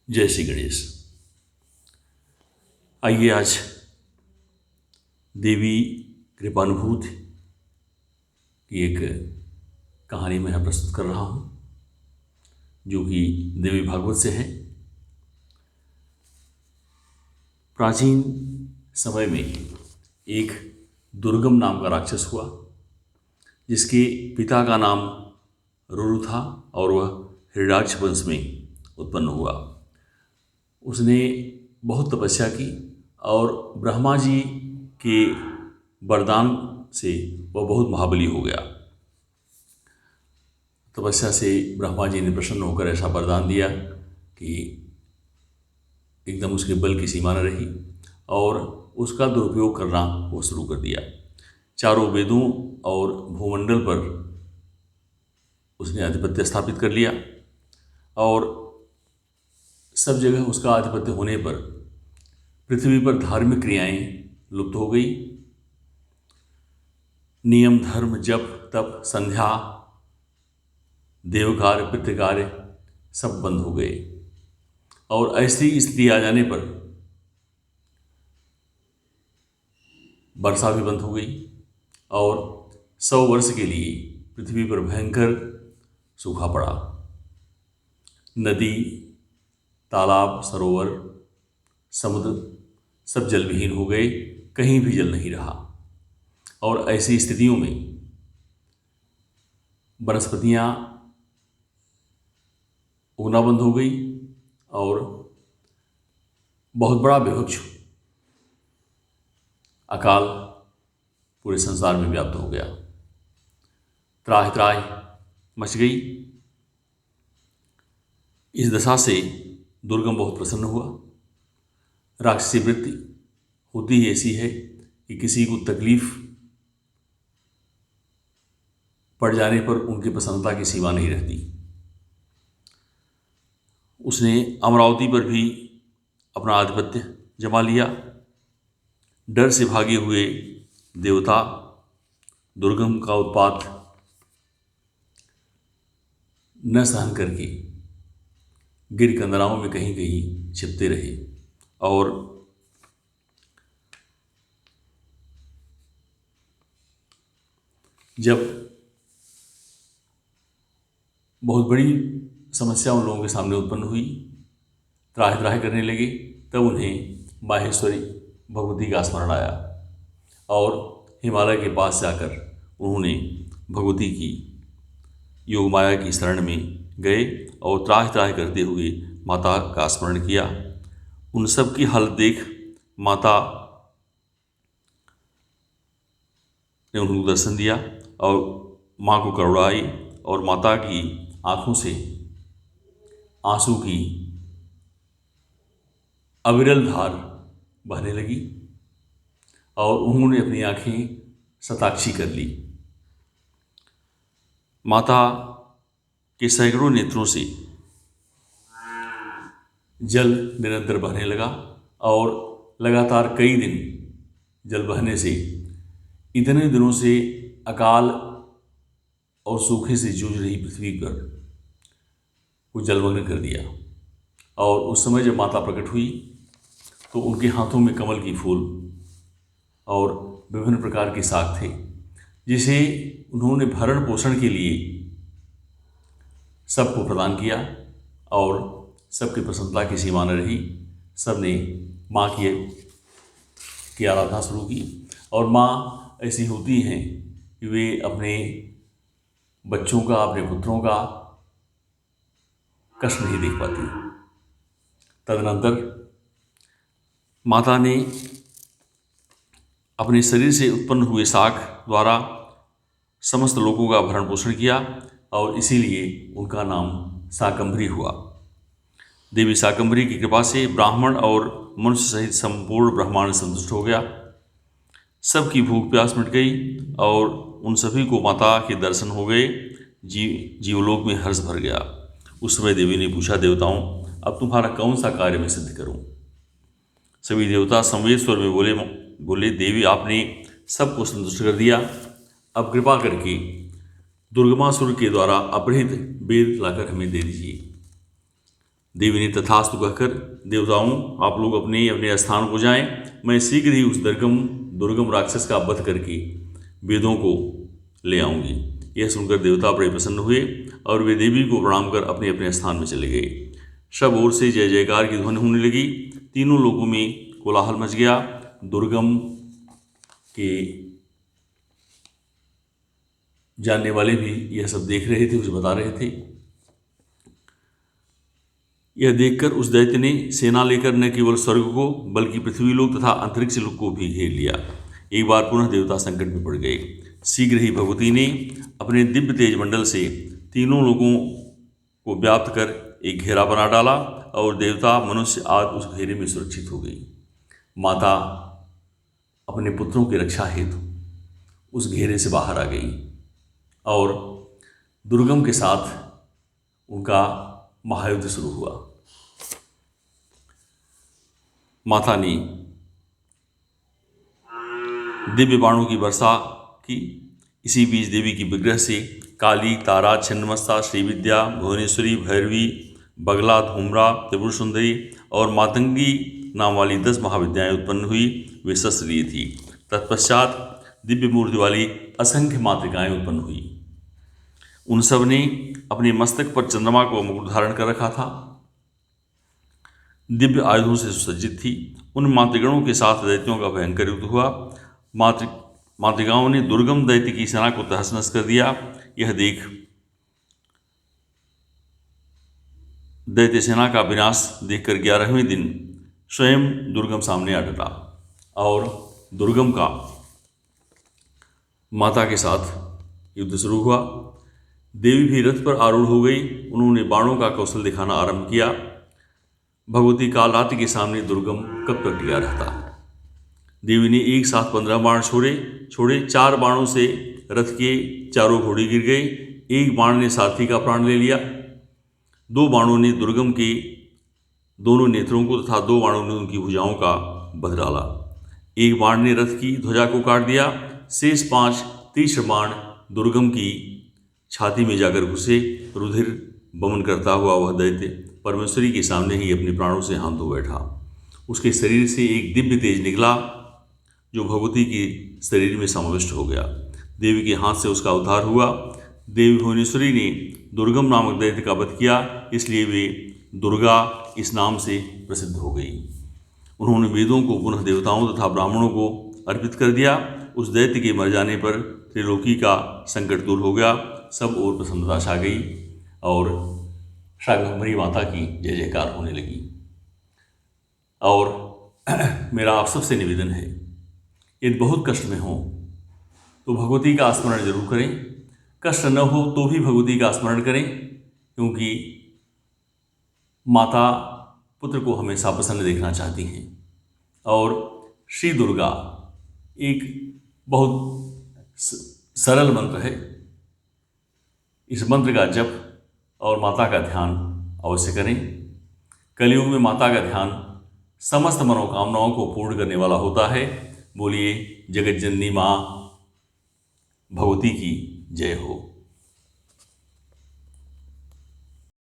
जय श्री गणेश। आइए आज देवी कृपानुभूति की एक कहानी मैं यहाँ प्रस्तुत कर रहा हूँ, जो कि देवी भागवत से है। प्राचीन समय में एक दुर्गम नाम का राक्षस हुआ, जिसके पिता का नाम रुरु था और वह हिरण्याक्ष वंश में उत्पन्न हुआ। उसने बहुत तपस्या की और ब्रह्मा जी के वरदान से वह बहुत महाबली हो गया। तपस्या से ब्रह्मा जी ने प्रसन्न होकर ऐसा वरदान दिया कि एकदम उसके बल की सीमा न रही और उसका दुरुपयोग करना वो शुरू कर दिया। चारों वेदों और भूमंडल पर उसने आधिपत्य स्थापित कर लिया और सब जगह उसका आधिपत्य होने पर पृथ्वी पर धार्मिक क्रियाएं लुप्त हो गई। नियम, धर्म, जप, तप, संध्या, देव कार्य, पितृ कार्य सब बंद हो गए और ऐसी स्थिति आ जाने पर वर्षा भी बंद हो गई और 100 वर्ष के लिए पृथ्वी पर भयंकर सूखा पड़ा। नदी, तालाब, सरोवर, समुद्र सब जल विहीन हो गए, कहीं भी जल नहीं रहा। और ऐसी स्थितियों में वनस्पतियाँ उगना बंद हो गई और बहुत बड़ा विभत्स अकाल पूरे संसार में व्याप्त हो गया। त्राहि त्राहि मच गई। इस दशा से दुर्गम बहुत प्रसन्न हुआ। राक्षसी वृत्ति होती ही ऐसी है कि किसी को तकलीफ पड़ जाने पर उनकी प्रसन्नता की सीमा नहीं रहती। उसने अमरावती पर भी अपना आधिपत्य जमा लिया। डर से भागे हुए देवता दुर्गम का उत्पात न सहन करके गिर कंदराओं में कहीं कहीं छिपते रहे और जब बहुत बड़ी समस्या उन लोगों के सामने उत्पन्न हुई, त्राहि त्राहि करने लगे, तब उन्हें माहेश्वरी भगवती का स्मरण आया और हिमालय के पास जाकर उन्होंने भगवती की योग माया की शरण में गए और त्राहि त्राहि करते हुए माता का स्मरण किया। उन सब की हालत देख माता ने उनको दर्शन दिया और माँ को करुणा आई और माता की आंखों से आंसू की अविरल धार बहने लगी और उन्होंने अपनी आंखें शताक्षी कर ली। माता के सैकड़ों नेत्रों से जल निरंतर बहने लगा और लगातार कई दिन जल बहने से इतने दिनों से अकाल और सूखे से जूझ रही पृथ्वी पर वो जलमग्न कर दिया। और उस समय जब माता प्रकट हुई तो उनके हाथों में कमल की फूल और विभिन्न प्रकार के साग थे, जिसे उन्होंने भरण पोषण के लिए सबको प्रदान किया और सबकी प्रसन्नता की सीमा न रही। सब ने माँ की आराधना शुरू की और माँ ऐसी होती हैं कि वे अपने बच्चों का, अपने पुत्रों का कष्ट नहीं देख पाती। तदनंतर माता ने अपने शरीर से उत्पन्न हुए शाक द्वारा समस्त लोगों का भरण पोषण किया और इसीलिए उनका नाम शाकंभरी हुआ। देवी शाकंभरी की कृपा से ब्राह्मण और मनुष्य सहित संपूर्ण ब्रह्मांड संतुष्ट हो गया। सबकी भूख प्यास मिट गई और उन सभी को माता के दर्शन हो गए। जीवलोक में हर्ष भर गया। उस समय देवी ने पूछा, देवताओं, अब तुम्हारा कौन सा कार्य मैं सिद्ध करूं? सभी देवता संवेद स्वर में बोले, देवी आपने सबको संतुष्ट कर दिया। अब कृपा करके दुर्गमासुर के द्वारा अपहृत वेद लाकर हमें दे दीजिए। देवी ने तथास्तु कहकर, देवताओं आप लोग अपने अपने स्थान को जाएं, मैं शीघ्र ही उस दुर्गम राक्षस का वध करके वेदों को ले आऊंगी। यह सुनकर देवता बड़े प्रसन्न हुए और वे देवी को प्रणाम कर अपने अपने स्थान में चले गए। सब ओर से जय जयकार की ध्वनि होने लगी। तीनों लोगों में कोलाहल मच गया। दुर्गम के जानने वाले भी यह सब देख रहे थे, उसे बता रहे थे। यह देखकर उस दैत्य ने सेना लेकर न केवल स्वर्ग को बल्कि पृथ्वी लोक तथा अंतरिक्ष लोक को भी घेर लिया। एक बार पुनः देवता संकट में पड़ गए। शीघ्र ही भगवती ने अपने दिव्य तेज मंडल से तीनों लोगों को व्याप्त कर एक घेरा बना डाला और देवता मनुष्य आदि उस घेरे में सुरक्षित हो गई। माता अपने पुत्रों की रक्षा हेतु उस घेरे से बाहर आ गई और दुर्गम के साथ उनका महायुद्ध शुरू हुआ। माता ने दिव्य बाणों की वर्षा की। इसी बीच देवी की विग्रह से काली, तारा, छिन्नमस्ता, श्रीविद्या, भुवनेश्वरी, भैरवी, बगला, धूम्रा, त्रिपुर सुंदरी और मातंगी नाम वाली 10 महाविद्याएं उत्पन्न हुई। वे शस्त्र लिए थी। तत्पश्चात दिव्य मूर्ति वाली असंख्य मातृकाएं उत्पन्न हुई। उन सब ने अपने मस्तक पर चंद्रमा को मुकुट धारण कर रखा था। दिव्य आयुधों से सुसज्जित थी। उन मातृगणों के साथ दैत्यों का भयंकर युद्ध हुआ। मातृगाओं ने दुर्गम दैत्य की सेना को तहस नहस कर दिया। यह देख दैत्य सेना का विनाश देखकर 11वें दिन स्वयं दुर्गम सामने आ डटा और दुर्गम का माता के साथ युद्ध शुरू हुआ। देवी भी रथ पर आरूढ़ हो गई। उन्होंने बाणों का कौशल दिखाना आरंभ किया। भगवती कालरात्रि के सामने दुर्गम कब तक टिका रहता। देवी ने एक साथ 15 बाण छोड़े। 4 बाणों से रथ के चारों घोड़े गिर गए। एक बाण ने सारथी का प्राण ले लिया। 2 बाणों ने दुर्गम के दोनों नेत्रों को तथा 2 बाणों ने उनकी भुजाओं का बध डाला। एक बाण ने रथ की ध्वजा को काट दिया। शेष 5 तीक्ष्ण बाण दुर्गम की छाती में जाकर घुसे। रुधिर बमन करता हुआ वह दैत्य परमेश्वरी के सामने ही अपने प्राणों से हाथ धो बैठा। उसके शरीर से एक दिव्य तेज निकला जो भगवती के शरीर में समाविष्ट हो गया। देवी के हाथ से उसका उद्धार हुआ। देवी भुवनेश्वरी ने दुर्गम नामक दैत्य का वध किया, इसलिए वे दुर्गा इस नाम से प्रसिद्ध हो गई। उन्होंने वेदों को पुनः देवताओं तथा ब्राह्मणों को अर्पित कर दिया। उस दैत्य के मर जाने पर त्रिलोकी का संकट दूर हो गया। सब ओर प्रसन्नता छा गई और शाकंभरी माता की जय जयकार होने लगी। और मेरा आप सबसे निवेदन है, यदि बहुत कष्ट में हो तो भगवती का स्मरण जरूर करें। कष्ट न हो तो भी भगवती का स्मरण करें, क्योंकि माता पुत्र को हमेशा प्रसन्न देखना चाहती हैं। और श्री दुर्गा एक बहुत सरल मंत्र है। इस मंत्र का जप और माता का ध्यान अवश्य करें। कलयुग में माता का ध्यान समस्त मनोकामनाओं को पूर्ण करने वाला होता है। बोलिए जगत जननी माँ भगवती की जय हो।